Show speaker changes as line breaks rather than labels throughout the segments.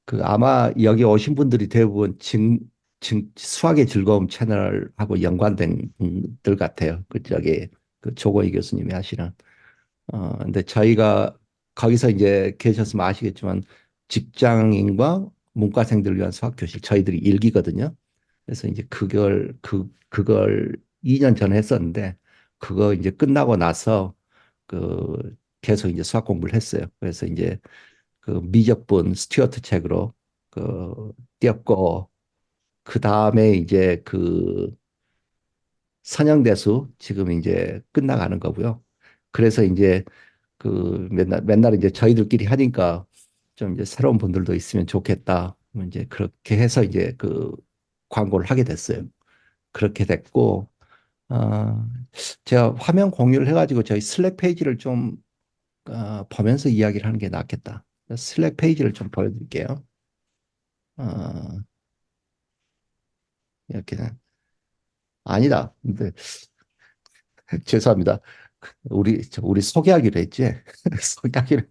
그 아마 여기 오신 분들이 대부분 수학의 즐거움 채널하고 연관된 분들 같아요. 그 저기 그 조건희 교수님이 하시는. 근데 저희가 거기서 이제 계셨으면 아시겠지만 직장인과 문과생들을 위한 수학 교실 저희들이 일기거든요. 그래서 이제 그걸 2년 전에 했었는데 그거 이제 끝나고 나서 그 계속 이제 수학 공부를 했어요. 그래서 이제 그 미적분 스튜어트 책으로 그 띄었고 그 다음에 이제 그 선형대수 지금 이제 끝나가는 거고요. 그래서 이제 그 맨날 이제 저희들끼리 하니까 좀 이제 새로운 분들도 있으면 좋겠다. 이제 그렇게 해서 이제 그 광고를 하게 됐어요. 그렇게 됐고, 어, 제가 화면 공유를 해가지고 저희 슬랙 페이지를 좀 보면서 이야기를 하는 게 낫겠다. 슬랙 페이지를 좀 보여드릴게요. 어, 이렇게 아니다. 근데 죄송합니다. 우리 소개하기로 했지. 소개하기로.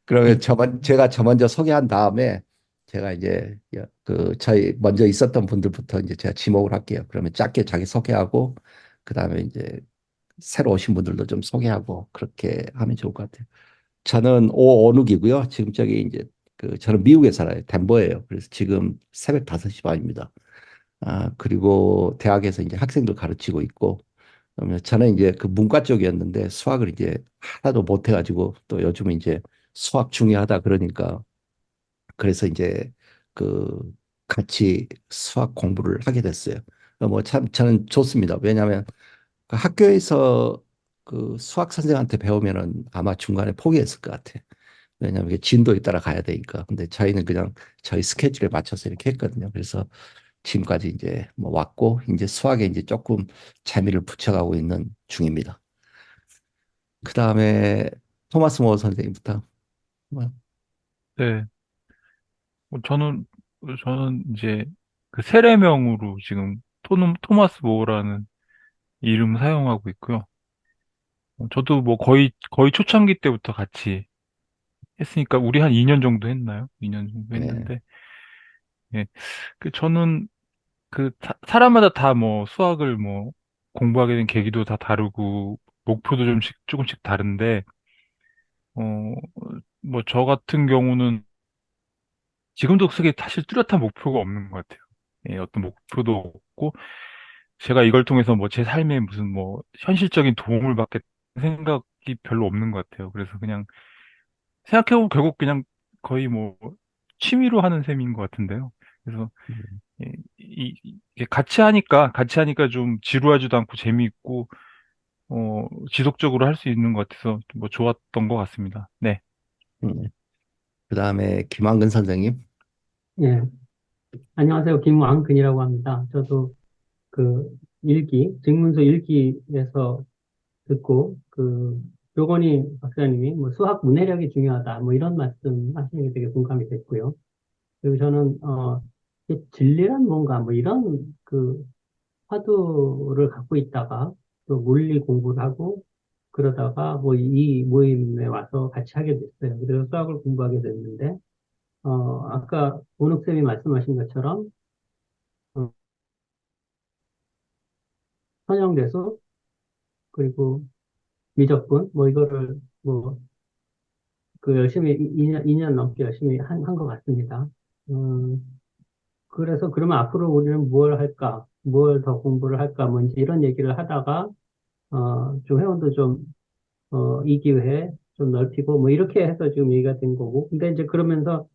그러면 제가 저 먼저 소개한 다음에 제가 이제 그 저희 먼저 있었던 분들부터 이제 제가 지목을 할게요. 그러면 짧게 자기 소개하고 그다음에 이제 새로 오신 분들도 좀 소개하고 그렇게 하면 좋을 것 같아요. 저는 오온욱이고요. 지금 저기 이제 그 저는 미국에 살아요. 덴버예요. 그래서 지금 새벽 5시 반입니다. 그리고 대학에서 이제 학생들 가르치고 있고 그러면 저는 이제 그 문과 쪽이었는데 수학을 이제 하나도 못 해가지고 또 요즘은 이제 수학 중요하다 그러니까 그래서 이제 그 같이 수학 공부를 하게 됐어요. 뭐 참 저는 좋습니다. 왜냐하면 그 학교에서 그 수학 선생한테 배우면은 아마 중간에 포기했을 것 같아. 왜냐하면 이게 진도에 따라 가야 되니까. 근데 저희는 그냥 저희 스케줄에 맞춰서 이렇게 했거든요. 그래서 지금까지 이제 뭐 왔고 이제 수학에 이제 조금 재미를 붙여가고 있는 중입니다. 그 다음에 토마스 모 선생님부터. 뭐,
네. 저는 이제 그 세례명으로 지금 토마스 모어라는 이름 사용하고 있고요. 저도 뭐 거의 초창기 때부터 같이 했으니까 우리 한 2년 정도 했나요? 2년 정도
예,
했는데, 예. 저는 사람마다 다 뭐 수학을 뭐 공부하게 된 계기도 다 다르고, 목표도 조금씩 다른데, 어, 뭐 저 같은 경우는 지금도 크게 사실 뚜렷한 목표가 없는 것 같아요. 예, 어떤 목표도 없고, 제가 이걸 통해서 뭐 제 삶에 무슨 뭐 현실적인 도움을 받겠다는 생각이 별로 없는 것 같아요. 그래서 그냥 생각해보면 결국 그냥 거의 뭐 취미로 하는 셈인 것 같은데요. 그래서
음,
예, 이게 같이 하니까 좀 지루하지도 않고 재미있고, 지속적으로 할 수 있는 것 같아서 뭐 좋았던 것 같습니다. 네.
그 다음에 김한근 선생님.
예, 안녕하세요. 김왕근이라고 합니다. 저도 그 증문서 일기에서 듣고, 조건희 박사님이 뭐 수학 문해력이 중요하다, 뭐 이런 말씀 하시는 게 되게 공감이 됐고요. 그리고 저는, 이 진리란 뭔가, 뭐 이런 화두를 갖고 있다가 또 물리 공부를 하고, 그러다가 뭐 이 모임에 와서 같이 하게 됐어요. 그래서 수학을 공부하게 됐는데, 아까 오녹쌤이 말씀하신 것처럼, 어, 선형대수, 그리고 미적분, 뭐 이거를 뭐 열심히 2년 넘게 열심히 한 것 같습니다. 그래서 그러면 앞으로 우리는 뭘 할까? 뭘 더 공부를 할까? 뭐 이제 이런 얘기를 하다가 좀 회원도 좀 이 기회에 좀 넓히고 뭐 이렇게 해서 지금 얘기가 된 거고. 근데 이제 그러면서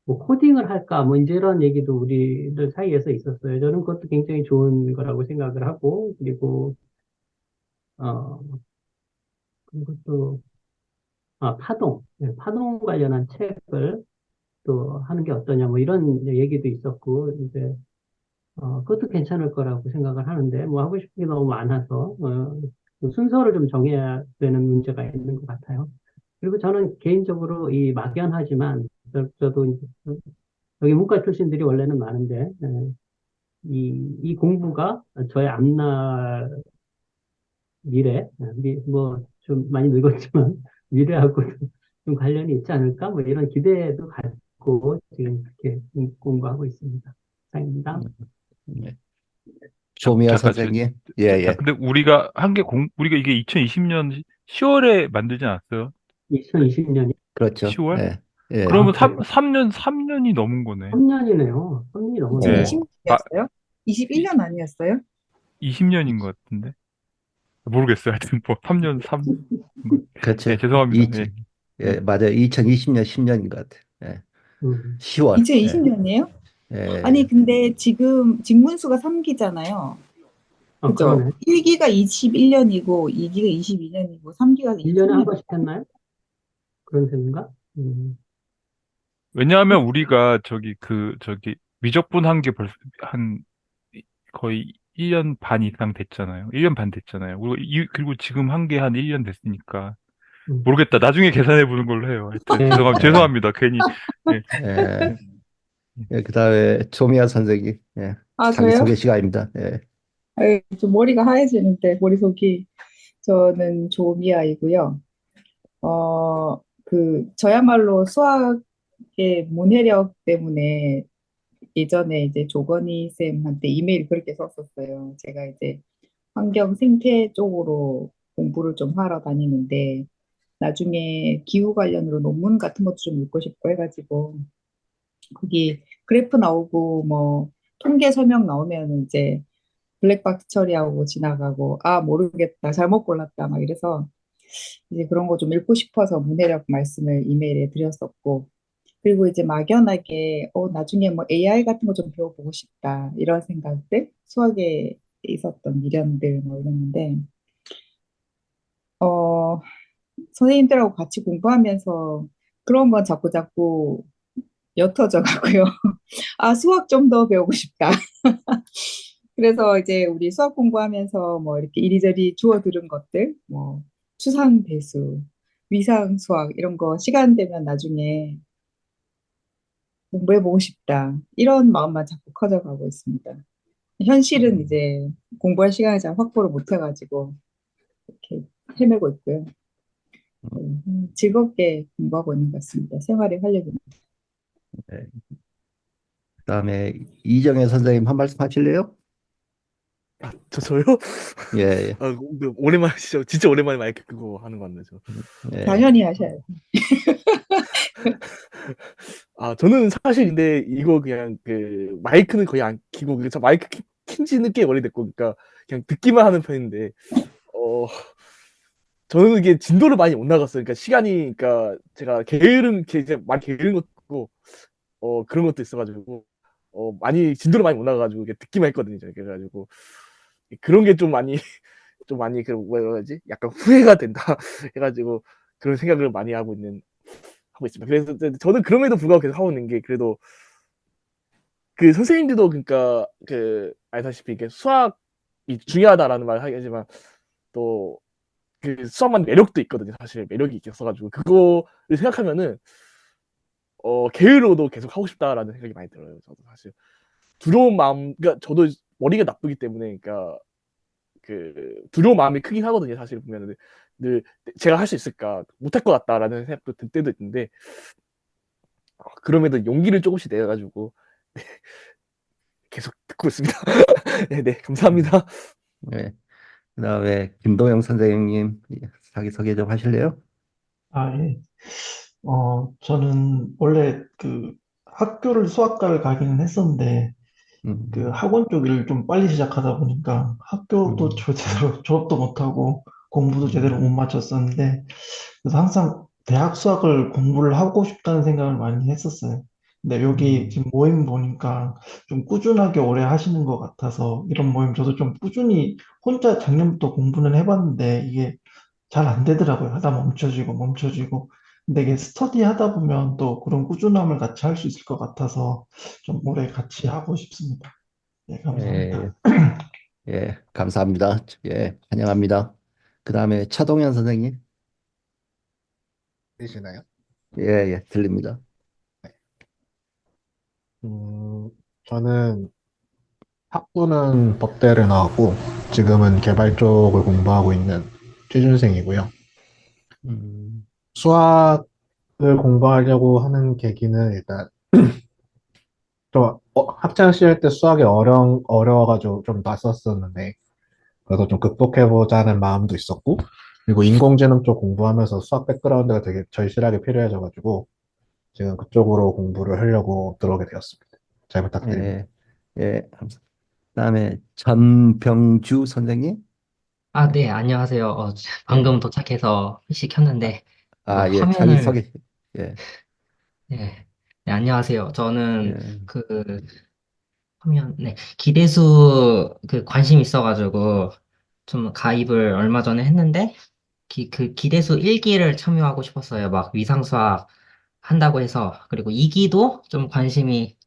뭐 코딩을 할까? 뭐 이제 이런 얘기도 우리들 사이에서 있었어요. 저는 그것도 굉장히 좋은 거라고 생각을 하고 어 그리고 또 파동, 네, 파동 관련한 책을 또 하는 게 어떠냐, 뭐 이런 이제 얘기도 있었고, 이제, 그것도 괜찮을 거라고 생각을 하는데, 뭐 하고 싶은 게 너무 많아서, 그 순서를 좀 정해야 되는 문제가 있는 것 같아요. 그리고 저는 개인적으로 이 막연하지만, 저도 이제 여기 문과 출신들이 원래는 많은데, 이 공부가 저의 앞날 미래, 뭐 좀 많이 늙었지만, 미래하고 좀 관련이 있지 않을까? 뭐 이런 기대도 믿고 지금 그렇게 공부하고 있습니다. 상입니다.
네. 조미연
잠깐,
선생님. 예, 예.
근데 우리가 이게 2020년 10월에 만들지 않았어요?
2020년이,
'그렇죠.
10월?
예. 예.
그러면
그래요?
3년이 넘은 거네.
3년이네요. 3년이
네.
넘었네요.
아,
2020년이었어요? 21년 아니었어요?
20년인 것 같은데. 모르겠어요. 하여튼 뭐 3년, 네,
그렇죠.
죄송합니다.
이
네.
예, 맞아요. 2020년 10년인 것 같아요. 예.
음,
10월. 예.
2020년이에요? 아니,
예.
근데 지금 직문수가 3기잖아요. 그죠?
그러네.
1기가 21년이고, 2기가 22년이고, 3기가
1년에 한
2000년.
번씩 했나요? 그런 셈인가?
왜냐하면 우리가 미적분 한 게 벌써 거의 1년 반 이상 됐잖아요. 1년 반 됐잖아요. 그리고 지금 한 게 한 1년 됐으니까.
음.
모르겠다. 나중에 계산해 보는 걸로 해요. 하여튼
네.
예.
죄송합니다. 괜히. 예.
예. 예, 그다음에 조미연 선생님. 예.
아, 저요?
자기소개 시간입니다. 예.
아유, 좀 머리가 하얘지는데, 머릿속이. 저는 조미아이고요. 저야말로 수학의 문해력 때문에 예전에 이제 조건희 쌤한테 이메일 그렇게 썼었어요. 제가 이제 환경 생태 쪽으로 공부를 좀 하러 다니는데 나중에 기후 관련으로 논문 같은 것도 좀 읽고 싶고 해가지고 거기 그래프 나오고 뭐 통계 설명 나오면 이제 블랙박스 처리하고 지나가고 아 모르겠다 잘못 골랐다 막 이래서 이제 그런 거 좀 읽고 싶어서 문해력 말씀을 이메일에 드렸었고 그리고 이제 막연하게 나중에 뭐 AI 같은 거 좀 배워보고 싶다 이런 생각들 수학에 있었던 미련들 뭐 이랬는데 어 선생님들하고 같이 공부하면서 그런 건 자꾸 자꾸 옅어져 가고요. 아 수학 좀 더 배우고 싶다. 그래서 이제 우리 수학 공부하면서 뭐 이렇게 이리저리 주워 들은 것들 뭐 추상 배수, 위상 수학 이런 거 시간 되면 나중에 공부해보고 싶다. 이런 마음만 자꾸 커져가고 있습니다. 현실은 이제 공부할 시간을 잘 확보를 못해가지고 이렇게 헤매고 있고요. 즐겁게 공부하고 있는 것 같습니다. 생활의 활력입니다.
예. 그다음에 이정혜 선생님 한 말씀 하실래요?
저요?
예. 예.
오랜만에 진짜 오랜만에 마이크 끄고 하는 거 같네요.
예.
당연히 하셔야죠.
저는 사실 근데 이거 그냥 마이크는 거의 안 켜고 저 마이크 킨지는 꽤 오래됐고 그러니까 그냥 듣기만 하는 편인데 저는 이게 진도를 많이 못 나갔어요. 그러니까 시간이 그러니까 제가 이제 많이 게으른 것도 있고 그런 것도 있어가지고 많이 진도를 많이 못 나가가지고 이게 듣기만 했거든요. 저는. 그래가지고 그런 게 좀 많이 좀 많이 뭐라 그러지? 약간 후회가 된다 해가지고 그런 생각을 많이 하고 있습니다. 그래서 저는 그럼에도 불구하고 계속 하고 있는 게 그래도 그 선생님들도 그러니까 알다시피 이게 수학이 중요하다라는 말을 하겠지만 또 그 수학만 매력도 있거든요. 사실 매력이 있어가지고 그거를 생각하면은 게으르도 계속 하고 싶다라는 생각이 많이 들어요. 저도 사실 두려운 마음, 그러니까 저도 머리가 나쁘기 때문에 그러니까 두려운 마음이 크긴 하거든요. 사실 보면은 늘 제가 할 수 있을까, 못할 것 같다라는 생각도 들 때도 있는데 그럼에도 용기를 조금씩 내가지고 계속 듣고 있습니다. 네, 네, 감사합니다.
예. 그다음에 김도영 선생님 자기소개 좀 하실래요?
아, 예. 저는 원래 그 학교를 수학과를 가기는 했었는데 그
음.
학원 쪽 일을 좀 빨리 시작하다 보니까 학교도
음.
제대로 졸업도 못하고 공부도 제대로
음.
못 마쳤었는데 그래서 항상 대학 수학을 공부를 하고 싶다는 생각을 많이 했었어요. 근데 여기
음.
지금 모임 보니까 좀 꾸준하게 오래 하시는 것 같아서 이런 모임 저도 좀 꾸준히 혼자 작년부터 공부는 해봤는데 이게 잘 안 되더라고요. 하다 멈춰지고 멈춰지고. 근데 이게 스터디 하다 보면 또 그런 꾸준함을 같이 할 수 있을 것 같아서 좀 오래 같이 하고 싶습니다. 네,
예.
감사합니다.
예. 감사합니다. 예. 환영합니다. 그다음에 차동현 선생님.
되시나요?
예, 예. 들립니다.
음, 저는 학부는 법대를 나왔고 지금은 개발 쪽을 공부하고 있는 취준생이고요.
음.
수학을 공부하려고 하는 계기는 일단 좀 학창 시절 때 수학이 어려워가지고 좀 낯섰었는데 그래도 좀 극복해보자는 마음도 있었고 그리고 인공지능 쪽 공부하면서 수학 백그라운드가 되게 절실하게 필요해져가지고 지금 그쪽으로 공부를 하려고 들어오게 되었습니다. 잘 부탁드립니다.
예, 예, 감사합니다. 그다음에 전병주 선생님?
아, 네, 안녕하세요.
예,
방금 도착해서 PC 켰는데, 이거
예, 자기
화면을,
소개. 예,
네, 네, 안녕하세요. 저는
예,
그 화면, 네, 기대수 관심 있어가지고, 좀 가입을 얼마 전에 했는데, 그 기대수 1기를 참여하고 싶었어요. 막 위상수학 한다고 해서. 그리고 2기도 좀 관심이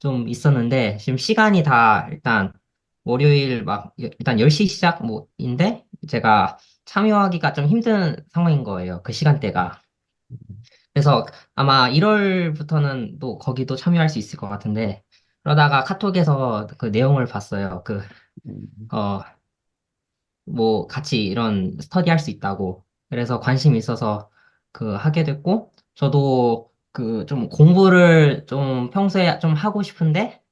좀 있었는데, 지금 시간이 다 일단 월요일 막 일단 10시 시작 뭐인데 제가 참여하기가 좀 힘든 상황인 거예요. 그 시간대가. 그래서 아마 1월부터는 또 거기도 참여할 수 있을 것 같은데 그러다가 카톡에서 그 내용을 봤어요.
음,
어, 뭐 같이 이런 스터디 할 수 있다고. 그래서 관심이 있어서 하게 됐고 저도 좀 공부를 좀 평소에 좀 하고 싶은데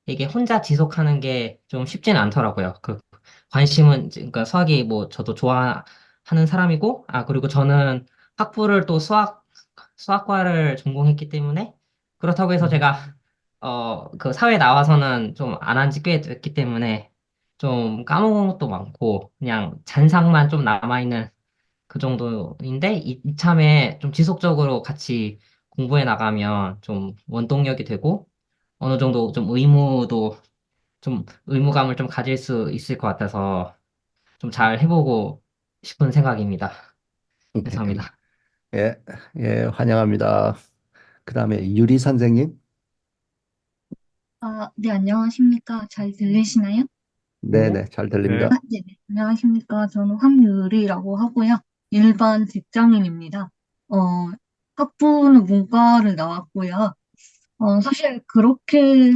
이게 혼자 지속하는 게 좀 쉽지는 않더라고요. 관심은, 그러니까 수학이 뭐 저도 좋아하는 사람이고, 그리고 저는 학부를 또 수학과를 전공했기 때문에, 그렇다고 해서
음,
제가, 사회에 나와서는 좀 안 한 지 꽤 됐기 때문에, 좀 까먹은 것도 많고, 그냥 잔상만 좀 남아있는 그 정도인데, 이참에 좀 지속적으로 같이 공부해 나가면 좀 원동력이 되고, 어느 정도 좀 의무감을 좀 가질 수 있을 것 같아서 좀 잘 해보고 싶은 생각입니다. 감사합니다.
예, 예, 환영합니다. 그다음에 유리 선생님?
네, 안녕하십니까. 잘 들리시나요?
네,
네.
네, 잘
네.
들립니다.
네, 안녕하십니까. 저는 황유리라고 하고요. 일반 직장인입니다. 어, 학부는 문과를 나왔고요. 사실 그렇게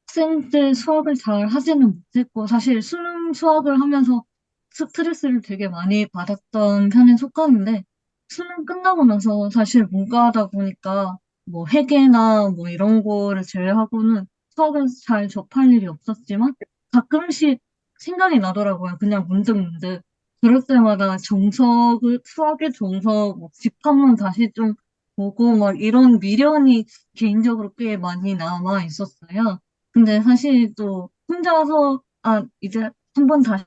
학생 때 수학을 잘 하지는 못했고, 사실 수능 수학을 하면서 스트레스를 되게 많이 받았던 편에 속하는데, 수능 끝나고 나서 사실 문과다 보니까 뭐 회계나 뭐 이런 거를 제외하고는 수학을 잘 접할 일이 없었지만, 가끔씩 생각이 나더라고요. 그냥 문득문득. 그럴 때마다 수학의 정석, 뭐 집합문 다시 좀 보고 막 이런 미련이 개인적으로 꽤 많이 남아 있었어요. 근데 사실 또 혼자서, 이제 한번 다시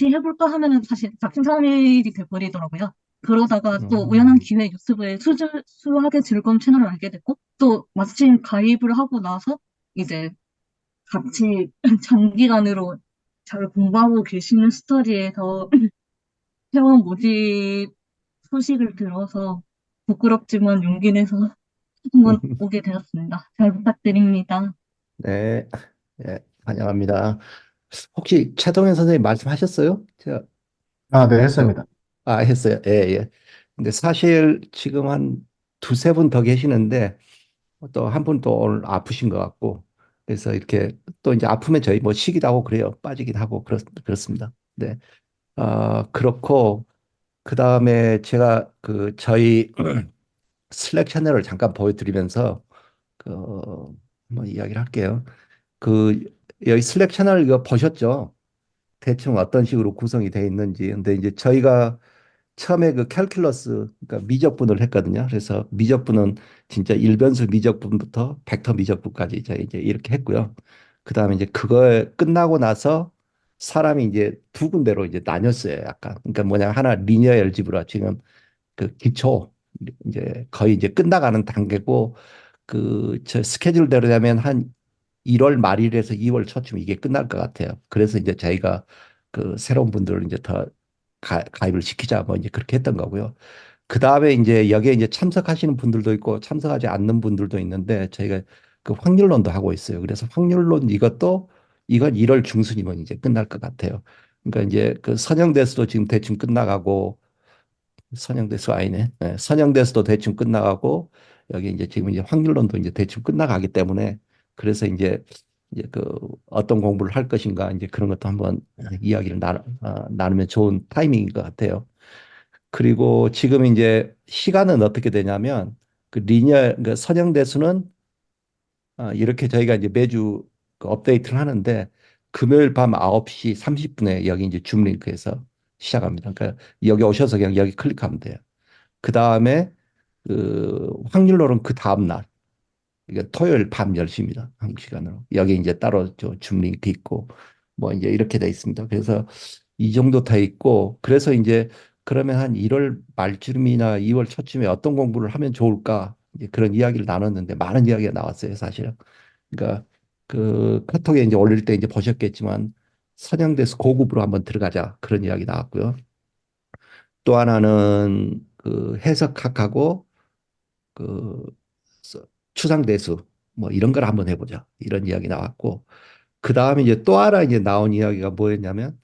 해볼까 하면은 사실 작심삼일이 돼버리더라고요. 그러다가 또 우연한
음,
기회에 유튜브에 수학의 즐거움 채널을 알게 됐고, 또 마침 가입을 하고 나서 이제 같이 장기간으로 잘 공부하고 계시는 스터디에서 회원 모집 소식을 들어서 부끄럽지만 용기 내서 한번 오게 되었습니다. 잘 부탁드립니다.
네, 예, 환영합니다. 혹시 최동현 선생님 말씀하셨어요?
아, 네,
저,
했습니다.
했어요. 예, 예. 근데 사실 지금 한 두세 분 더 계시는데 또 한 분 또 오늘 아프신 것 같고 그래서 이렇게 또 이제 아프면 저희 뭐 쉬기도 하고 그래요. 빠지기도 하고 그렇습니다. 네. 그렇고 그다음에 제가 저희 슬랙 채널을 잠깐 보여드리면서 그 한번 이야기를 할게요. 그 여기 슬랙 채널 이거 보셨죠? 대충 어떤 식으로 구성이 돼 있는지. 근데 이제 저희가 처음에 그 캘큘러스, 그러니까 미적분을 했거든요. 그래서 미적분은 진짜 일변수 미적분부터 벡터 미적분까지 저희 이제 이렇게 했고요. 그다음에 이제 그거 끝나고 나서 사람이 이제 두 군데로 이제 나뉘었어요. 약간. 그러니까 뭐냐 하나 리니어 엘지브라 지금 그 기초 이제 거의 이제 끝나가는 단계고 저 스케줄대로 되면 한 1월 말일에서 2월 초쯤 이게 끝날 것 같아요. 그래서 이제 저희가 그 새로운 분들을 이제 더 가입을 시키자 뭐 이제 그렇게 했던 거고요. 그 다음에 이제 여기에 이제 참석하시는 분들도 있고 참석하지 않는 분들도 있는데 저희가 그 확률론도 하고 있어요. 그래서 확률론 이건 1월 중순이면 이제 끝날 것 같아요. 그러니까 이제 그 선형대수도 지금 대충 끝나가고 선형대수 아니네. 네, 선형대수도 대충 끝나가고 여기 이제 지금 확률론도 이제 대충 끝나가기 때문에 그래서 이제 어떤 공부를 할 것인가 이제 그런 것도 한번 이야기를 나누면 좋은 타이밍인 것 같아요. 그리고 지금 이제 시간은 어떻게 되냐면 그 리니어 그 선형대수는 이렇게 저희가 이제 매주 그 업데이트를 하는데 금요일 밤 9시 30분에 여기 이제 줌 링크에서 시작합니다. 그러니까 여기 오셔서 그냥 여기 클릭하면 돼요. 그 다음에 그 확률로는 그 다음 날 이게 토요일 밤 10시입니다. 한국 시간으로. 여기 이제 따로 줌 링크 있고 뭐 이제 이렇게 돼 있습니다. 그래서 이 정도 돼 있고 그래서 이제 그러면 한 1월 말쯤이나 2월 초쯤에 어떤 공부를 하면 좋을까 이제 그런 이야기를 나눴는데 많은 이야기가 나왔어요, 사실은. 그러니까 그 카톡에 이제 올릴 때 이제 보셨겠지만 선형대에서 고급으로 한번 들어가자 그런 이야기 나왔고요. 또 하나는 그 해석학하고 그 추상대수 뭐 이런 걸 한번 해보자 이런 이야기 나왔고 그 다음에 이제 또 하나 이제 나온 이야기가 뭐였냐면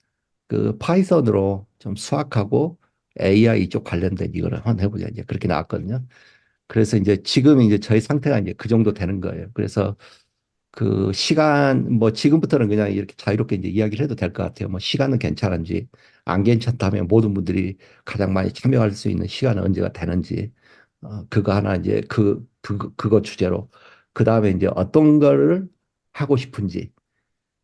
그 파이썬으로 좀 수학하고 AI 쪽 관련된 이거를 한번 해보자 이제 그렇게 나왔거든요. 그래서 이제 지금 이제 저희 상태가 이제 그 정도 되는 거예요. 그래서 그 시간 뭐 지금부터는 그냥 이렇게 자유롭게 이제 이야기를 해도 될 것 같아요. 뭐 시간은 괜찮은지 안 괜찮다면 모든 분들이 가장 많이 참여할 수 있는 시간은 언제가 되는지 그거 하나 이제 그거 주제로 그 다음에 이제 어떤 거를 하고 싶은지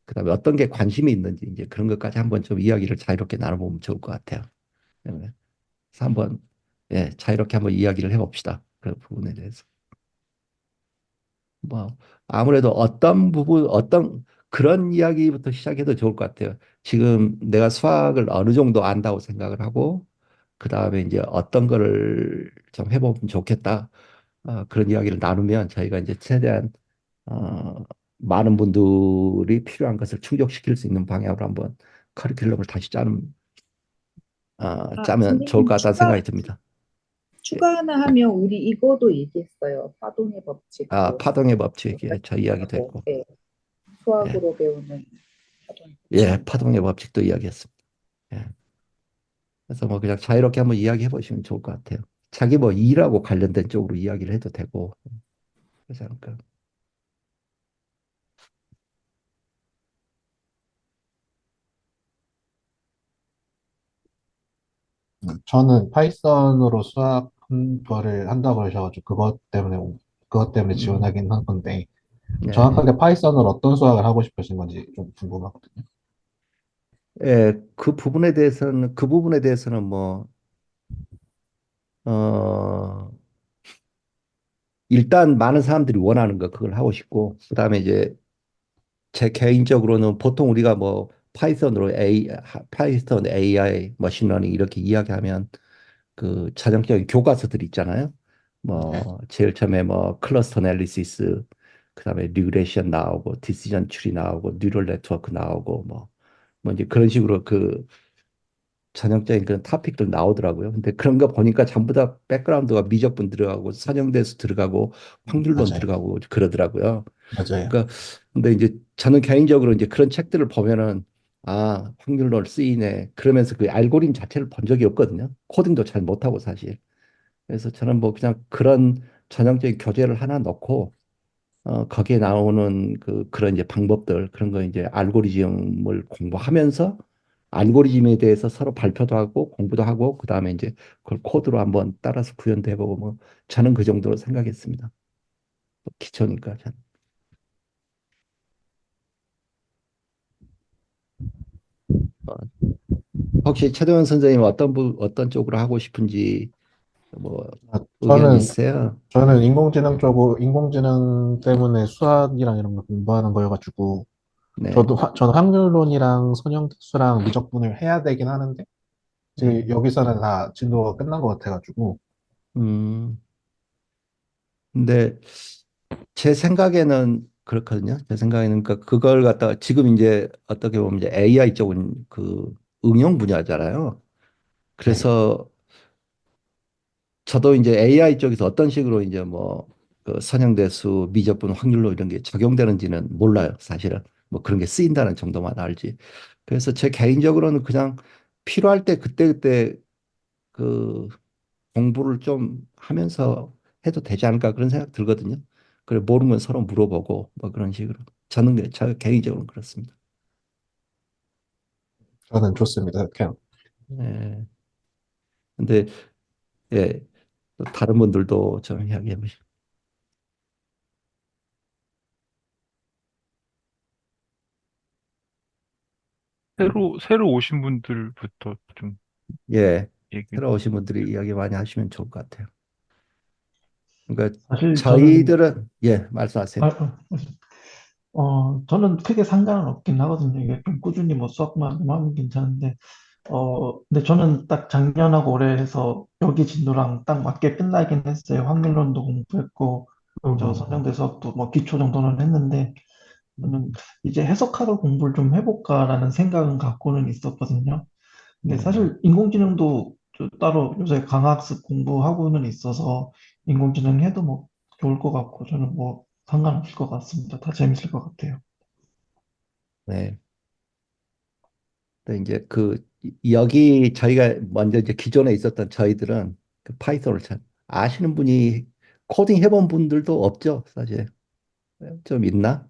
그 다음에 어떤 게 관심이 있는지 이제 그런 것까지 한번 좀 이야기를 자유롭게 나눠보면 좋을 것 같아요. 네. 그래서 한번 자유롭게 한번 이야기를 해봅시다. 그 부분에 대해서. 뭐 아무래도 어떤 부분 어떤 그런 이야기부터 시작해도 좋을 것 같아요. 지금 내가 수학을 어느 정도 안다고 생각을 하고 그 다음에 이제 어떤 거를 좀 해보면 좋겠다. 그런 이야기를 나누면 저희가 이제 최대한 어, 많은 분들이 필요한 것을 충족시킬 수 있는 방향으로 한번 커리큘럼을 다시 짜면 좋을
선생님
것 같다는 생각이 듭니다.
추가 하나 하면 우리 이거도 얘기했어요. 파동의 법칙도
파동의 법칙, 저 이야기도
하고,
했고,
네,
예,
수학으로 배우는 파동의
예,
법칙.
파동의 법칙도 이야기했습니다. 예. 그래서 뭐 그냥 자유롭게 한번 이야기해 보시면 좋을 것 같아요. 자기 뭐 일하고 관련된 쪽으로 이야기를 해도 되고, 그래서 그러니까
저는 파이썬으로 수학 거를 한다고 하셔가지고 그것 때문에
음,
지원하긴 한 건데
네.
정확하게 파이썬으로 어떤 수학을 하고 싶으신 건지 좀 궁금하거든요.
그 부분에 대해서는 뭐 어, 일단 많은 사람들이 원하는 거 그걸 하고 싶고 그다음에 이제 제 개인적으로는 보통 우리가 뭐 파이썬 AI 머신러닝 이렇게 이야기하면 그 전형적인 교과서들 있잖아요.
네,
뭐 제일 처음에 뭐 클러스터 애널리시스 그다음에 리그레션 나오고 디시전 트리 나오고 뉴럴 네트워크 나오고 뭐 이제 그런 식으로 그 전형적인 그런 토픽들 나오더라고요. 근데 그런 거 보니까 전부 다 백그라운드가 미적분 들어가고 선형대수 들어가고 확률론
맞아요.
들어가고 그러더라고요.
맞아요.
그러니까 근데 이제 저는 개인적으로 이제 그런 책들을 보면은 확률론 쓰이네 그러면서 그 알고리즘 자체를 본 적이 없거든요. 코딩도 잘 못하고 사실. 그래서 저는 뭐 그냥 그런 전형적인 교재를 하나 넣고 거기에 나오는 그런 이제 방법들 그런 거 이제 알고리즘을 공부하면서 알고리즘에 대해서 서로 발표도 하고 공부도 하고 그다음에 이제 그걸 코드로 한번 따라서 구현도 해보고 뭐 저는 그 정도로 생각했습니다. 뭐 기초니까 저는. 어, 혹시 최동현 선생님 어떤 쪽으로 하고 싶은지 뭐
아,
의견
저는
있으세요?
저는 인공지능 때문에 수학이랑 이런 걸 공부하는 거여가지고
네.
저는 확률론이랑 선형대수랑 미적분을 해야 되긴 하는데 지금
네.
여기서는 다 진도가 끝난 것 같아가지고
음. 근데 제 생각에는 그렇거든요. 제 생각에는 그러니까 그걸 갖다가 지금 이제 어떻게 보면 이제 AI 쪽은 그 응용 분야잖아요.
네.
그래서 저도 이제 AI 쪽에서 어떤 식으로 이제 뭐그 선형대수, 미적분, 확률로 이런 게 적용되는지는 몰라요. 사실은 뭐 그런 게 쓰인다는 정도만 알지. 그래서 제 개인적으로는 그냥 필요할 때 그때그때 그 공부를 좀 하면서 해도 되지 않을까 그런 생각 들거든요. 그래 모르는 건 서로 물어보고 뭐 그런 식으로. 저 개인적으로는 그렇습니다.
저는 좋습니다. 그냥
네. 근데 예, 또 다른 분들도 좀 이야기해 보시죠.
새로 오신 분들부터 좀
예,
얘기.
새로 오신 분들이 이야기 많이 하시면 좋을 것 같아요. 그러니까
사실 저는
저희들은 예, 말씀하세요.
아, 저는 크게 상관은 없긴 하거든요. 이게 좀 꾸준히 뭐 수학만 좀 하면 괜찮은데, 근데 저는 딱 작년하고 올해 해서 여기 진도랑 딱 맞게 끝나긴 했어요. 확률론도 공부했고, 저 선형대 수학도 뭐 기초 정도는 했는데, 저는 이제 해석학을 공부를 좀 해볼까라는 생각은 갖고는 있었거든요. 근데
음,
사실 인공지능도 따로 요새 강학습 공부하고는 있어서 인공지능 해도 뭐 좋을 것 같고, 저는 뭐 상관없을 것 같습니다. 다 재밌을 것 같아요.
네. 근데 이제 여기 저희가 먼저 이제 기존에 있었던 저희들은 그 파이썬을 잘 아시는 분이 코딩 해본 분들도 없죠, 사실. 좀 있나?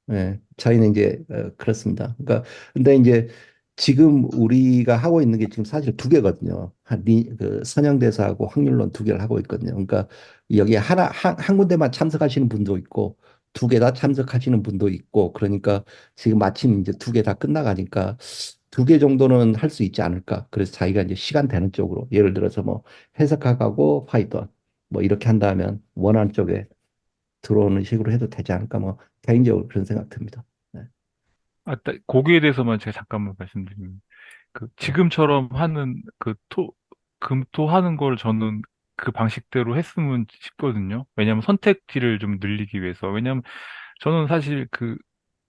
네, 저희는 이제 그렇습니다. 그러니까 근데 이제 지금 우리가 하고 있는 게 지금 사실 두 개거든요. 그 선형대사하고 확률론 두 개를 하고 있거든요. 그러니까 여기 한 군데만 참석하시는 분도 있고 두 개 다 참석하시는 분도 있고 그러니까 지금 마침 이제 두 개 다 끝나가니까 두 개 정도는 할 수 있지 않을까. 그래서 자기가 이제 시간 되는 쪽으로 예를 들어서 뭐 해석학하고 파이썬 뭐 이렇게 한다면 원하는 쪽에 들어오는 식으로 해도 되지 않을까 뭐 개인적으로 그런 생각 듭니다. 네.
거기에 대해서만 제가 잠깐만 말씀드리면,
네.
지금처럼 하는 금토하는 걸 저는 그 방식대로 했으면 싶거든요. 왜냐하면 선택지를 좀 늘리기 위해서. 왜냐하면 저는 사실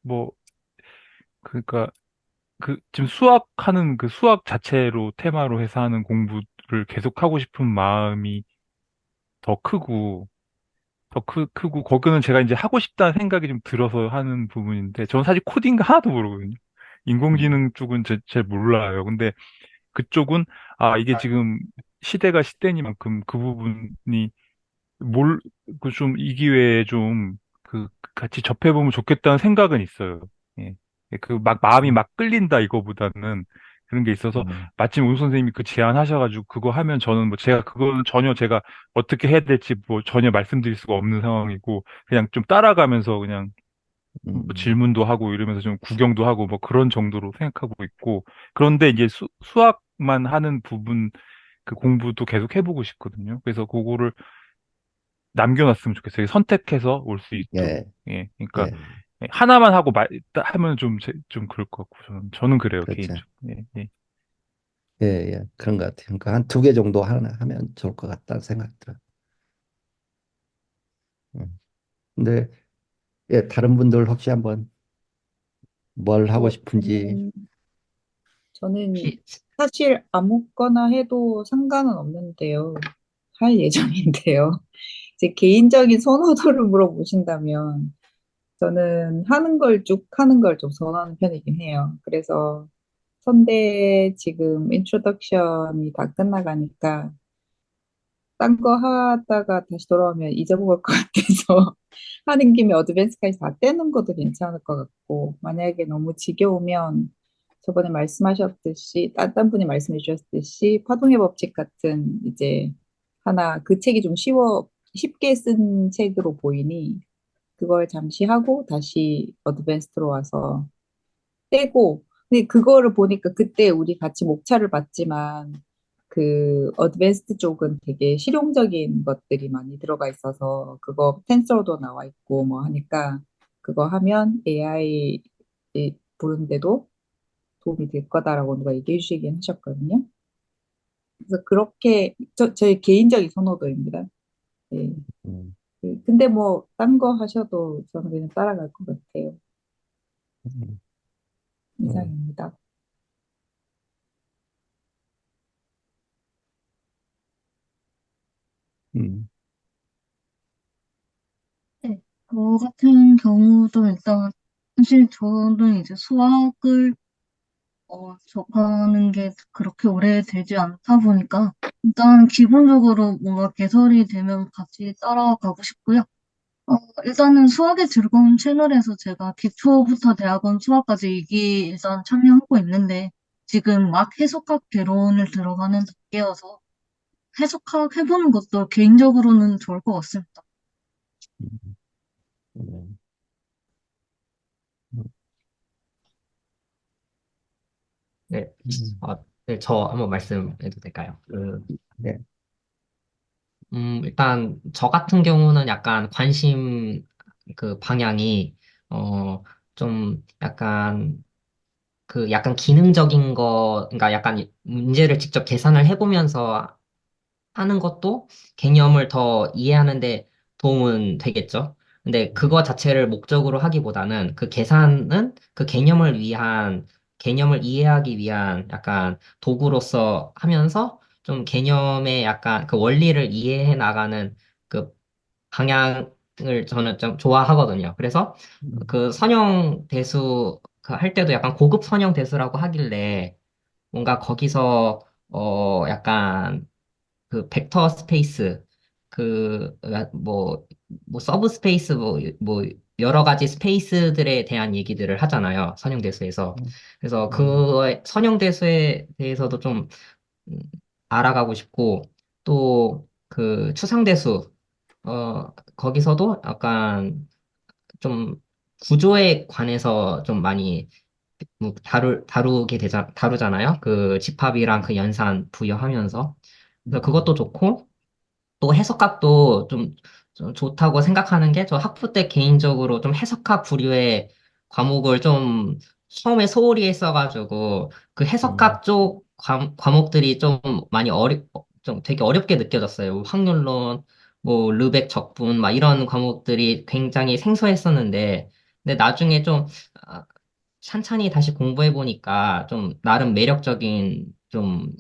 뭐, 그러니까 지금 수학하는 수학 자체로 테마로 해서 하는 공부를 계속하고 싶은 마음이 더 크고, 크고, 거기는 제가 이제 하고 싶다는 생각이 좀 들어서 하는 부분인데, 저는 사실 코딩 하나도 모르거든요.
음,
인공지능 쪽은 잘 몰라요. 근데 그쪽은, 이게 지금 시대가 시대니만큼 그 부분이 좀 이 기회에 좀 같이 접해보면 좋겠다는 생각은 있어요. 예. 마음이 막 끌린다 이거보다는 그런 게 있어서
음,
마침 운 선생님이 그 제안하셔가지고 그거 하면 저는 뭐 그거는 전혀 제가 어떻게 해야 될지 뭐 전혀 말씀드릴 수가 없는 상황이고 그냥 좀 따라가면서 그냥 뭐
음,
질문도 하고 이러면서 좀 구경도 하고 뭐 그런 정도로 생각하고 있고 그런데 이제 수학만 하는 부분 공부도 계속 해보고 싶거든요. 그래서 그거를 남겨놨으면 좋겠어요. 선택해서 올 수 있도록.
예,
예, 그러니까
예,
하나만 하고 하면 좀 그럴 것 같고 저는 그래요
그렇죠.
개인적으로. 예, 예.
예, 예, 그런 것 같아요. 그러니까 한 두 개 정도 하면 좋을 것 같다는 생각이 들어요. 근데 예, 다른 분들 혹시 한번 뭘 하고 싶은지
저는, 저는
혹시,
사실 아무거나 해도 상관은 없는데요. 할 예정인데요. 제 개인적인 선호도를 물어보신다면 저는 하는 걸 쭉 하는 걸 좀 선호하는 편이긴 해요. 그래서 선대 지금 인트로덕션이 다 끝나가니까 딴 거 하다가 다시 돌아오면 잊어먹을 것 같아서 하는 김에 어드밴스까지 다 떼는 것도 괜찮을 것 같고 만약에 너무 지겨우면 저번에 말씀하셨듯이 딴 분이 말씀해 주셨듯이 파동의 법칙 같은 이제 하나 그 책이 좀 쉽게 쓴 책으로 보이니 그걸 잠시 하고 다시 어드밴스로 와서 떼고 근데 그거를 보니까 그때 우리 같이 목차를 봤지만 그 어드밴스드 쪽은 되게 실용적인 것들이 많이 들어가 있어서 그거 텐서도 나와 있고 뭐 하니까 그거 하면 AI 부른데도 도움이 될 거다라고 누가 얘기해 주시긴 하셨거든요. 그래서 그렇게 저희 개인적인 선호도입니다. 네.
음,
근데 뭐 딴 거 하셔도 저는 그냥 따라갈 것 같아요.
음, 음,
이상입니다.
음,
네, 저 같은 경우도 일단 사실 저는 이제 수학을 접하는 게 그렇게 오래되지 않다 보니까 일단 기본적으로 뭔가 개설이 되면 같이 따라가고 싶고요. 어, 일단은 수학의 즐거운 채널에서 제가 기초부터 대학원 수학까지 이기 일단 참여하고 있는데 지금 막 해석학 개론을 들어가는 단계여서 해석학 해보는 것도 개인적으로는 좋을 것 같습니다.
음, 음,
네,
음,
네, 저 한번 말씀해도 될까요?
네.
일단 저 같은 경우는 약간 관심 그 방향이 좀 약간 약간 기능적인 거, 그러니까 약간 문제를 직접 계산을 해보면서 하는 것도 개념을 더 이해하는데 도움은 되겠죠. 근데 그거 자체를 목적으로 하기보다는 그 계산은 그 개념을 이해하기 위한 약간 도구로서 하면서 좀 개념의 약간 그 원리를 이해해 나가는 그 방향을 저는 좀 좋아하거든요. 그래서
음,
그 선형 대수 그할 때도 약간 고급 선형 대수라고 하길래 뭔가 거기서 약간 그 벡터 스페이스 뭐 서브 스페이스 뭐 여러 가지 스페이스들에 대한 얘기들을 하잖아요. 선형대수에서.
음,
그래서
음,
그 선형대수에 대해서도 좀 음, 알아가고 싶고 또 그 추상대수 거기서도 약간 좀 구조에 관해서 좀 많이 뭐 다루잖아요. 그 집합이랑 그 연산 부여하면서. 그래서 그것도 좋고, 또 해석학도 좀 좋다고 생각하는 게, 저 학부 때 개인적으로 좀 해석학 부류의 과목을 좀 처음에 소홀히 했어가지고, 그
음,
해석학 쪽 과목들이 좀 많이 좀 되게 어렵게 느껴졌어요. 확률론, 뭐, 르벡 적분, 막 이런 과목들이 굉장히 생소했었는데, 근데 나중에 좀, 아, 찬찬히 다시 공부해 보니까 좀 나름 매력적인 좀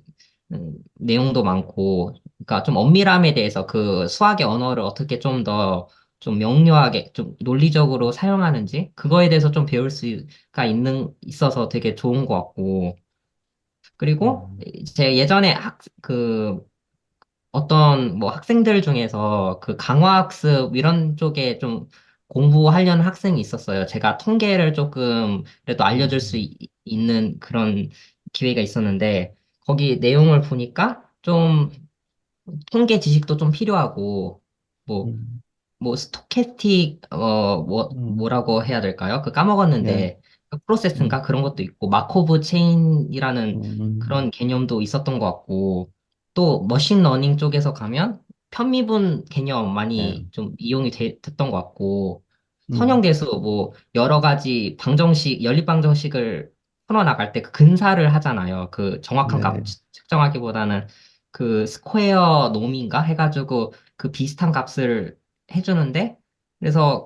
내용도 많고, 그러니까 좀 엄밀함에 대해서 그 수학의 언어를 어떻게 좀 더 좀 명료하게 좀 논리적으로 사용하는지 그거에 대해서 좀 배울 수가 있어서 되게 좋은 것 같고, 그리고
음,
제 예전에 어떤 뭐 학생들 중에서 그 강화학습 이런 쪽에 좀 공부하려는 학생이 있었어요. 제가 통계를 조금 그래도 알려줄 수
음,
있는 그런 기회가 있었는데 거기 내용을 보니까 좀 통계 지식도 좀 필요하고 뭐
음,
스토캐스틱,
음,
뭐라고 해야 될까요? 그
예,
까먹었는데, 그 프로세스인가?
음,
그런 것도 있고, 마코브 체인이라는
음,
그런 개념도 있었던 것 같고, 또, 머신러닝 쪽에서 가면, 편미분 개념
예,
많이 좀 이용이 됐던 것 같고,
음,
선형대수, 뭐, 여러 가지 연립방정식을 풀어나갈 때 그 근사를 하잖아요. 그 정확한 값
예,
측정하기보다는 그 스퀘어 놈인가? 해가지고, 그 비슷한 값을 해주는데, 그래서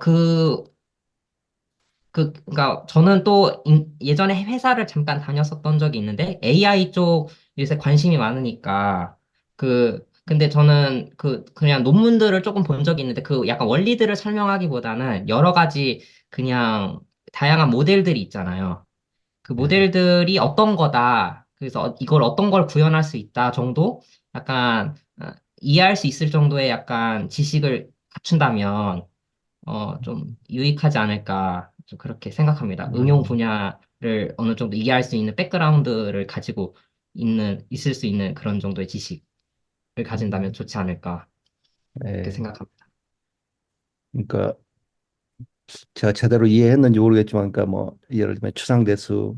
그러니까 저는 또 예전에 회사를 잠깐 다녔었던 적이 있는데, AI 쪽 요새 관심이 많으니까, 근데 저는 그냥 논문들을 조금 본 적이 있는데, 그 약간 원리들을 설명하기보다는 여러 가지 그냥 다양한 모델들이 있잖아요. 그
예,
모델들이 어떤 거다. 그래서 이걸 어떤 걸 구현할 수 있다 정도? 약간, 이해할 수 있을 정도의 약간 지식을 갖춘다면, 좀 유익하지 않을까, 좀 그렇게 생각합니다. 응용
음,
분야를 어느 정도 이해할 수 있는 백그라운드를 가지고 있을 수 있는 그런 정도의 지식을 가진다면
음,
좋지 않을까, 그렇게
예.
생각합니다.
그러니까 제가 제대로 이해했는지 모르겠지만, 그러니까 뭐 예를 들면 추상대수,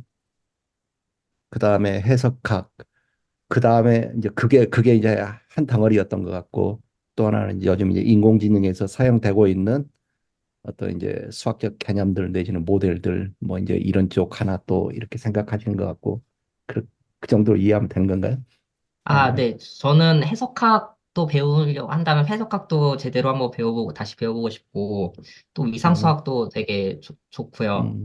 그 다음에 해석학, 그 다음에 이제 그게 이제 한 덩어리였던 것 같고, 또 하나는 이제 요즘 이제 인공지능에서 사용되고 있는 어떤 이제 수학적 개념들 내지는 모델들 뭐 이제 이런 쪽 하나 또 이렇게 생각하시는 것 같고, 그 정도로 이해하면 되는 건가요?
아,
아니면
네. 저는 해석학도 배우려고 한다면 해석학도 제대로 한번 다시 배워보고 싶고, 또
음,
위상수학도 되게 좋고요.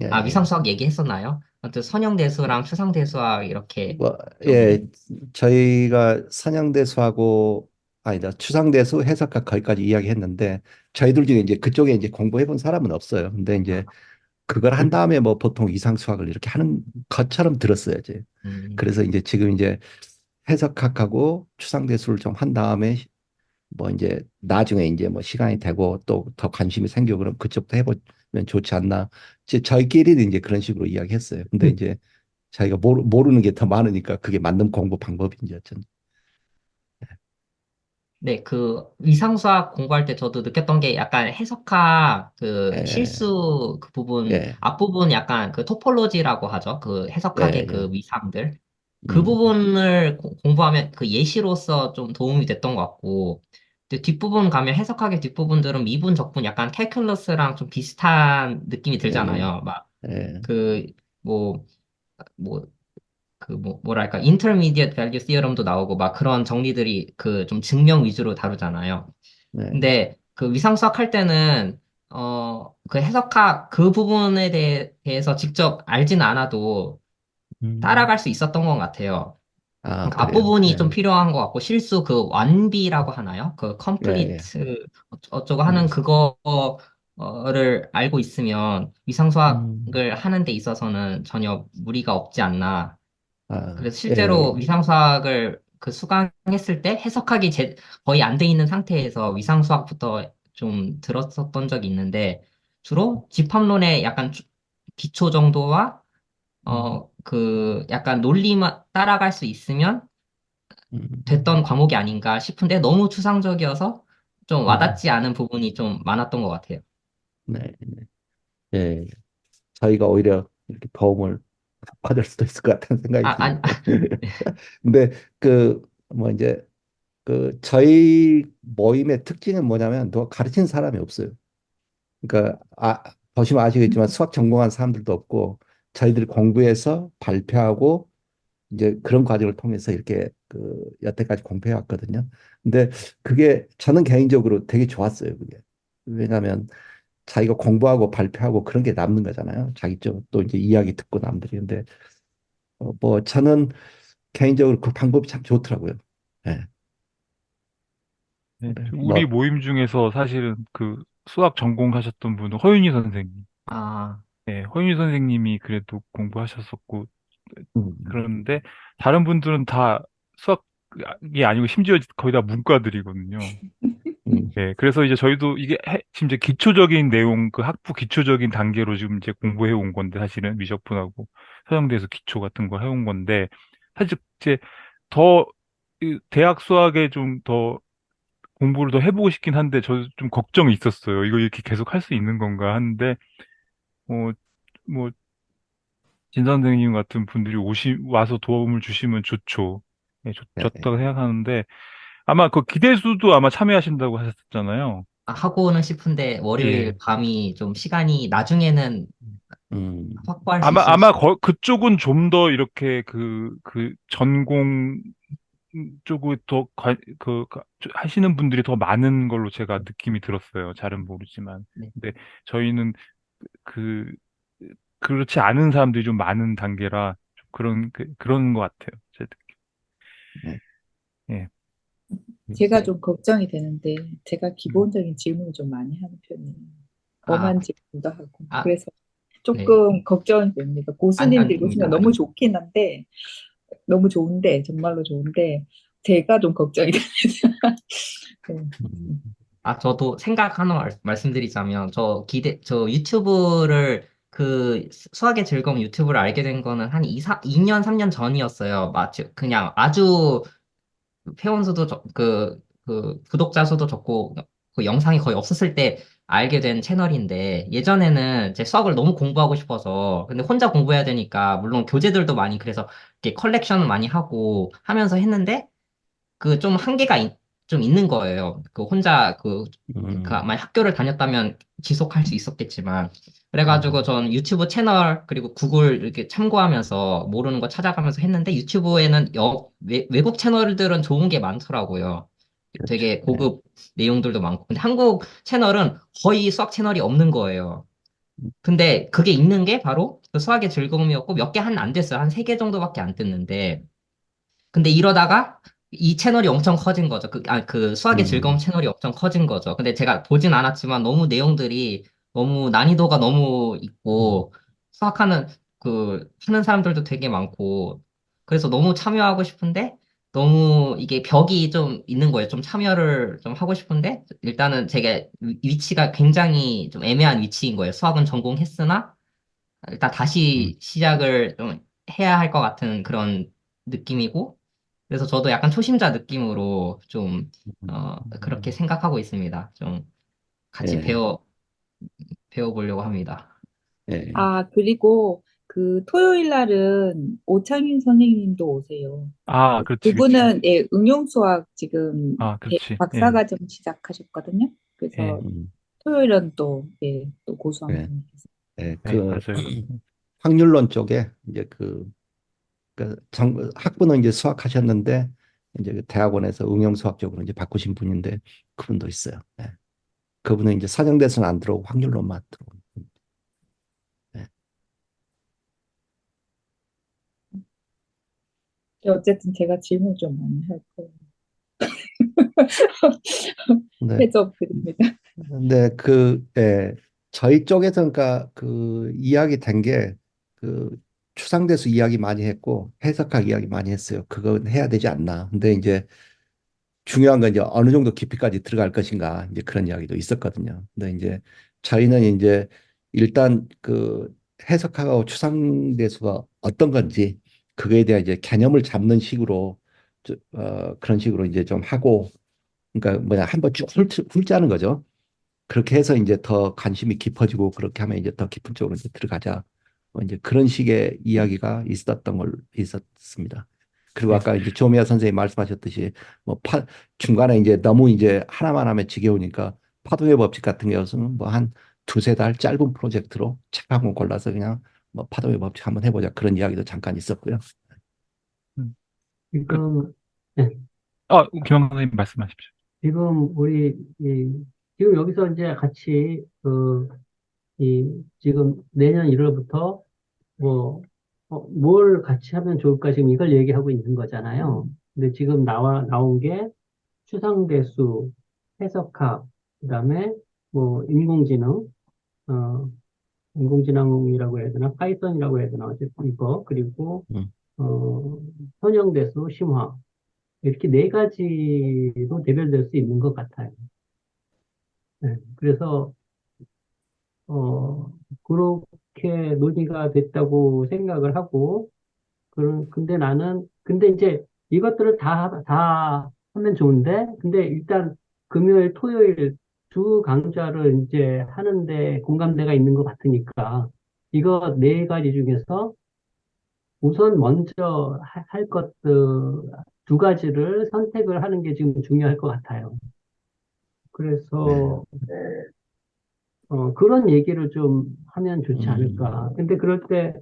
예,
아,
예.
위상수학 얘기했었나요? 아무튼 선형대수랑 추상대수학 이렇게
뭐,
좀,
예, 저희가 선형대수하고 아니다 추상대수 해석학 거기까지 이야기했는데 저희들 중에 이제 그쪽에 이제 공부해 본 사람은 없어요. 근데 이제 그걸 한 다음에 뭐 보통 이상수학을 이렇게 하는 것처럼 들었어요, 이제.
음,
그래서 이제 지금 이제 해석학하고 추상대수를 좀 한 다음에 뭐 이제 나중에 이제 뭐 시간이 되고 또 더 관심이 생겨 그럼 그쪽도 해보면 좋지 않나. 저희끼리는 이제 그런 식으로 이야기했어요. 근데 이제 자기가 모르는 게 더 많으니까 그게 맞는 공부 방법인지 어쩐지.
네, 그 위상수학 공부할 때 저도 느꼈던 게 약간 해석학 그
예,
실수 그 부분,
예,
앞부분 약간 그 토폴로지라고 하죠. 그
예,
해석학의 그
예.
위상들. 그
음,
부분을 공부하면 그 예시로서 좀 도움이 됐던 것 같고, 근데 뒷부분 가면 해석학의 뒷부분들은 미분, 적분 약간 calculus랑 좀 비슷한 느낌이
예, 예,
들잖아요. 막
예,
그, 뭐, 뭐, 뭐랄까, intermediate value theorem도 나오고 막 그런 정리들이 그 좀 증명 위주로 다루잖아요.
네,
근데 그 위상수학 할 때는, 그 해석학 그 부분에 대해서 직접 알지는 않아도
음,
따라갈 수 있었던 것 같아요.
아,
그러니까
그래요.
앞부분이 좀
예,
필요한 것 같고, 실수 그 완비라고 하나요? 그
예, 예.
complete 어쩌고 하는
음,
그거를 알고 있으면
음,
위상수학을 하는 데 있어서는 전혀 무리가 없지 않나.
아,
그래서 실제로
예,
위상수학을 그 수강했을 때 해석학이 거의 안 돼 있는 상태에서 위상수학부터 좀 들었었던 적이 있는데 주로 집합론의 약간 기초 정도와
음,
그 약간 논리만 따라갈 수 있으면 됐던
음,
과목이 아닌가 싶은데 너무 추상적이어서 좀
음,
와닿지 않은 부분이 좀 많았던 것 같아요.
네, 네. 예, 저희가 오히려 이렇게 도움을 받을 수도 있을 것 같다는 생각이
아니,
드는데. 근데 뭐 이제 저희 모임의 특징은 뭐냐면 누가 가르치는 사람이 없어요. 그러니까 보시면 아시겠지만 수학 전공한 사람들도 없고 저희들이 공부해서 발표하고 이제 그런 과정을 통해서 이렇게 여태까지 공부해 왔거든요. 근데 그게 저는 개인적으로 되게 좋았어요, 그게. 왜냐하면 자기가 공부하고 발표하고 그런 게 남는 거잖아요. 자기 또 이제 이야기 듣고 남들이. 근데 뭐 저는 개인적으로 그 방법이 참 좋더라고요. 예.
네,
그래.
우리
뭐
모임 중에서 사실은 그 수학 전공하셨던 분은 허윤희 선생님.
아,
네, 허윤희 선생님이 그래도 공부하셨었고,
음,
그런데 다른 분들은 다 수학이 아니고 심지어 거의 다 문과들이거든요.
음,
네, 그래서 이제 저희도 이게 지금 이제 기초적인 내용, 그 학부 기초적인 단계로 지금 이제 공부해 온 건데, 사실은 미적분하고 서영대에서 기초 같은 거 해온 건데, 사실 이제 더, 대학 수학에 좀 더 공부를 더 해보고 싶긴 한데, 저 좀 걱정이 있었어요. 이거 이렇게 계속 할 수 있는 건가 하는데, 어, 뭐, 진 선생님 같은 분들이 와서 도움을 주시면 좋죠. 네,
예,
좋다고 생각하는데, 아마 그 기대수도 아마 참여하신다고 하셨잖아요.
하고는 싶은데 월요일
예.
밤이 좀 시간이 나중에는
음,
확보할 수
아마
있을지.
그쪽은 좀 더 이렇게 그 전공 쪽을 더 하시는 분들이 더 많은 걸로 제가 느낌이 들었어요. 잘은 모르지만.
네.
근데 저희는 그, 그렇지 않은 사람들이 좀 많은 단계라 좀 그런 것 같아요. 제 느낌.
네.
예.
제가
네.
좀 걱정이 되는데 제가
음.
기본적인 질문을 좀 많이 하는 편이에요.
아,
엄한 질문도 하고.
아,
그래서
네.
조금 걱정이 됩니다. 고수님들이 오시면
아닙니다.
너무 좋긴 한데, 너무 좋은데, 정말로 좋은데, 제가 좀 걱정이 됩니다. 네.
음,
저도 생각 하나 말씀드리자면, 저 유튜브를, 그 수학의 즐거움 유튜브를 알게 된 거는 한 2년, 3년 전이었어요. 마치 그냥 아주 회원 수도 그 구독자 수도 적고, 그 영상이 거의 없었을 때 알게 된 채널인데, 예전에는 제 수학을 너무 공부하고 싶어서, 근데 혼자 공부해야 되니까, 물론 교재들도 많이, 그래서 이렇게 컬렉션을 많이 하고 하면서 했는데, 그 좀 한계가 좀 있는 거예요. 그 혼자 만약 학교를 다녔다면 지속할 수 있었겠지만. 그래가지고
음,
전 유튜브 채널 그리고 구글 이렇게 참고하면서 모르는 거 찾아가면서 했는데 유튜브에는 외국 채널들은 좋은 게 많더라고요.
그렇죠.
되게
네.
고급 내용들도 많고. 근데 한국 채널은 거의 수학 채널이 없는 거예요. 근데 그게 있는 게 바로 그 수학의 즐거움이었고 몇 개 안 됐어요. 한 세 개 정도밖에 안 됐는데 근데 이러다가 이 채널이 엄청 커진 거죠. 그 수학의 즐거움
음,
채널이 엄청 커진 거죠. 근데 제가 보진 않았지만 너무 내용들이 너무 난이도가 너무
음,
있고 수학하는 하는 사람들도 되게 많고 그래서 너무 참여하고 싶은데 너무 이게 벽이 좀 있는 거예요. 좀 참여를 좀 하고 싶은데 일단은 제가 위치가 굉장히 좀 애매한 위치인 거예요. 수학은 전공했으나 일단
음,
다시 시작을 좀 해야 할 것 같은 그런 느낌이고 그래서 저도 약간 초심자 느낌으로 좀, 그렇게
음,
생각하고 있습니다. 좀 같이
예,
배워보려고 합니다.
예.
아, 그리고 그 토요일 날은 오창인 선생님도 오세요.
아, 그렇지, 그렇지.
그분은 예, 응용수학 지금
아, 그렇지. 예,
박사과정 시작하셨거든요. 그래서
예,
토요일은 또, 예, 또 고수한
예,
분이 계세요.
예.
예,
그
맞아요.
확률론 쪽에 이제 학부는 이제 수학 하셨는데 이제 그 대학원에서 응용 수학 쪽으로 이제 바꾸신 분인데 그분도 있어요. 예. 그분은 이제 사정대수는 안 들어오고 확률론만 들어오고. 예.
어쨌든 제가 질문 좀 많이 할 거예요.
근데
해석 드립니다.
예, 저희 쪽에서 그러니까 그 이야기 된 게 그 추상대수 이야기 많이 했고 해석학 이야기 많이 했어요. 그건 해야 되지 않나. 근데 이제 중요한 건 이제 어느 정도 깊이까지 들어갈 것인가 이제 그런 이야기도 있었거든요. 근데 이제 저희는 이제 일단 그 해석하고 추상대수가 어떤 건지 그거에 대한 이제 개념을 잡는 식으로 그런 식으로 이제 좀 하고 그러니까 뭐냐 한번 쭉 훑자는 거죠. 그렇게 해서 이제 더 관심이 깊어지고 그렇게 하면 이제 더 깊은 쪽으로 이제 들어가자. 뭐 이제 그런 식의 이야기가 있었습니다. 그리고
예.
아까 이제 조미아 선생님 말씀하셨듯이 뭐 중간에 이제 너무 이제 하나만 하면 지겨우니까 파동의 법칙 같은 경우는 뭐 한 두세 달 짧은 프로젝트로 책 한 권 골라서 그냥 뭐 파동의 법칙 한번 해보자 그런 이야기도 잠깐 있었고요.
음. 그,
지금, 네,
김영 선생님 말씀하십시오.
지금 지금 여기서 이제 같이, 지금 내년 1월부터 뭐, 뭘 같이 하면 좋을까 지금 이걸 얘기하고 있는 거잖아요. 근데 지금 나온 게 추상대수, 해석학, 그다음에 뭐 어, 인공지능이라고 해야 되나, 파이썬이라고 해야 되나, 어쨌든 이거, 그리고,
음,
어, 선형대수, 심화. 이렇게 네 가지로 대별될 수 있는 것 같아요. 네. 그래서, 어, 그렇게 논의가 됐다고 생각을 하고, 근데 이제 이것들을 다 하면 좋은데, 근데 일단 금요일, 토요일 두 강좌를 이제 하는데 공감대가 있는 것 같으니까, 이거 네 가지 중에서 우선 먼저 할 것들 두 가지를 선택을 하는 게 지금 중요할 것 같아요.
네.
그래서, 그런 얘기를 좀 하면 좋지
음,
않을까. 근데 그럴 때,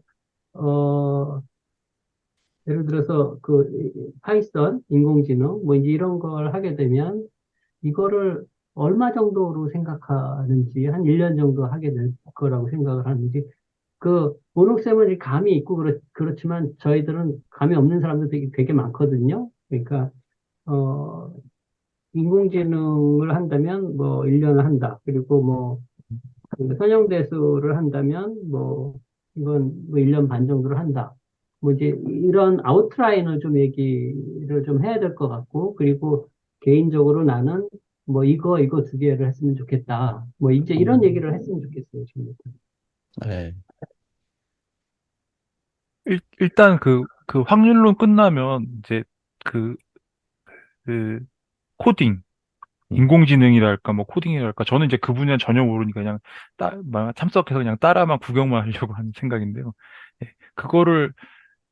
어, 예를 들어서 파이썬, 인공지능, 뭐 이제 이런 걸 하게 되면 이거를 얼마 정도로 생각하는지, 한 1년 정도 하게 될 거라고 생각을 하는지, 오녹쌤은 감이 있고 그렇지만 저희들은 감이 없는 사람도 되게 많거든요. 그러니까, 어, 인공지능을 한다면 뭐 1년을 한다. 그리고 그 선형대수를 한다면 이건 뭐 1년 반 정도를 한다. 뭐 이제 이런 아웃라인을 좀 얘기를 좀 해야 될 것 같고, 그리고 개인적으로 나는 뭐 이거 두 개를 했으면 좋겠다. 뭐 이제 이런 얘기를 했으면 좋겠어요, 지금.
네.
일단 그 확률론 끝나면 이제 그, 그 코딩,
음,
인공지능이랄까, 뭐 코딩이랄까. 저는 이제 그 분야 전혀 모르니까 그냥 참석해서 그냥 따라만 구경만 하려고 하는 생각인데요. 예, 그거를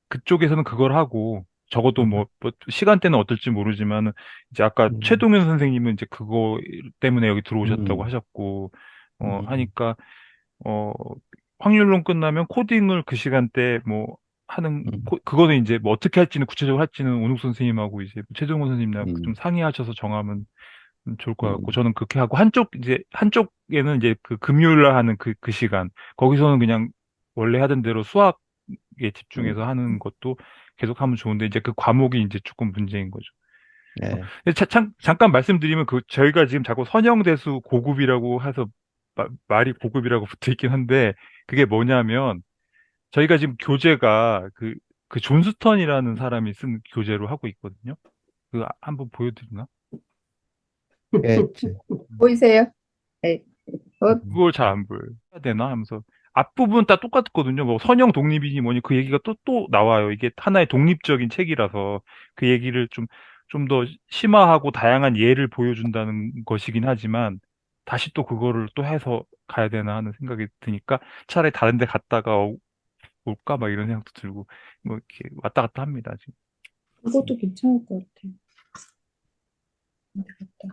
그쪽에서는 그걸 하고 적어도 뭐 시간대는 어떨지 모르지만 이제 아까
음,
최동현 선생님은 이제 그거 때문에 여기 들어오셨다고
음,
하셨고
음,
하니까 어 확률론 끝나면 코딩을 그 시간대 뭐 하는
음,
그거는 이제 뭐 어떻게 할지는 구체적으로 할지는 오nuk 선생님하고 이제 최동현 선생님이랑 좀
음,
상의하셔서 정하면 좋을 것 같고
음,
저는 그렇게 하고 한쪽에는 이제 그 금요일 날 하는 그 시간 거기서는 그냥 원래 하던 대로 수학에 집중해서
음,
하는 것도 계속 하면 좋은데 이제 그 과목이 이제 조금 문제인 거죠.
네.
근데 잠깐 말씀드리면 그 저희가 지금 자꾸 선형대수 고급이라고 해서 말이 고급이라고 붙어 있긴 한데 그게 뭐냐면 저희가 지금 교재가 그 존스턴이라는 사람이 쓴 교재로 하고 있거든요. 한번 보여드리나?
예,
보이세요? 네.
음,
그걸 잘 안 보여요. 해야 되나 하면서 앞부분 다 똑같거든요. 뭐 선형 독립이니 뭐니 그 얘기가 또 나와요. 이게 하나의 독립적인 책이라서 그 얘기를 좀 더 심화하고 다양한 예를 보여준다는 것이긴 하지만 다시 또 그거를 또 해서 가야 되나 하는 생각이 드니까 차라리 다른 데 갔다가 올까 막 이런 생각도 들고 뭐 이렇게 왔다 갔다 합니다, 지금.
그것도 괜찮을 것 같아요. 되겠다.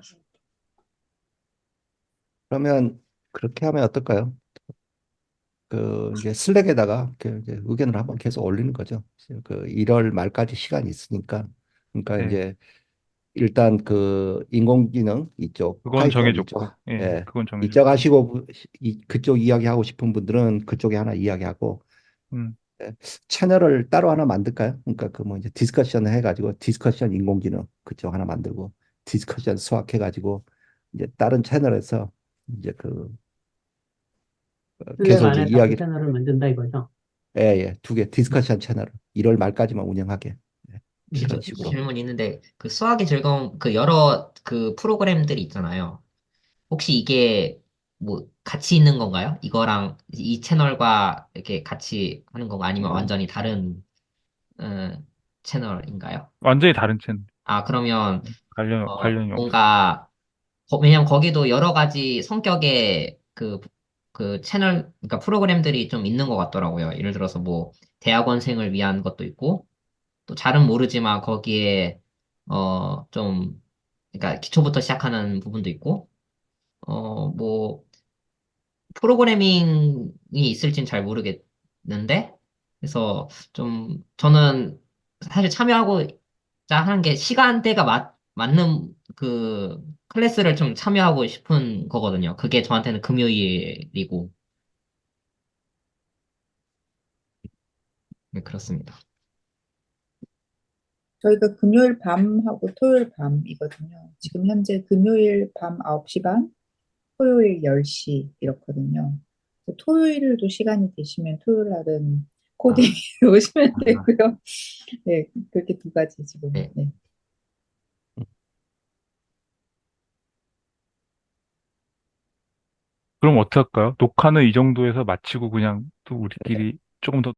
그러면 그렇게 하면 어떨까요? 이제 슬랙에다가 이제 의견을 한번 계속 올리는 거죠. 1월 말까지 시간이 있으니까. 그러니까
네.
이제 일단 인공지능 이쪽,
그건
파이썬 이쪽,
정해졌고, 예,
예,
그건
이쪽
정해졌고.
하시고 그쪽 이야기하고 싶은 분들은 그쪽에 하나 이야기하고
음,
예, 채널을 따로 하나 만들까요? 그러니까 뭐 이제 디스커션 해가지고 디스커션 인공지능 그쪽 하나 만들고 디스커션 수학 해가지고 이제 다른 채널에서 이제
슬랙
계속 이제
안에서 그
이야기를
채널을 만든다 이거죠.
예, 예, 두 개 디스커션 채널 1월 말까지만 운영하게 예, 그런 식으로.
질문 있는데, 그 수학이 즐거운 그 여러 그 프로그램들이 있잖아요. 혹시 이게 뭐 같이 있는 건가요? 이거랑 이 채널과 이렇게 같이 하는 건가? 아니면 완전히 다른 어, 채널인가요?
완전히 다른 채널.
아, 그러면
관련이 없어.
뭔가 왜냐면 거기도 여러 가지 성격의 그 채널, 그러니까 프로그램들이 좀 있는 것 같더라고요. 예를 들어서 뭐 대학원생을 위한 것도 있고 또 잘은 모르지만 거기에 좀 그러니까 기초부터 시작하는 부분도 있고 뭐 프로그래밍이 있을진 잘 모르겠는데 그래서 좀 저는 사실 참여하고자 하는 게 시간대가 맞는 그 클래스를 좀 참여하고 싶은 거거든요. 그게 저한테는 금요일이고 네, 그렇습니다.
저희가 금요일 밤하고 토요일 밤이거든요. 지금 현재 금요일 밤 9시 반, 토요일 10시 이렇거든요. 그래서 토요일도 시간이 되시면 토요일 날은 코딩 오시면
아,
되고요. 네, 그렇게 두 가지 지금.
네.
네.
그럼 어떡할까요? 녹화는 이 정도에서 마치고 그냥 또 우리끼리 조금 더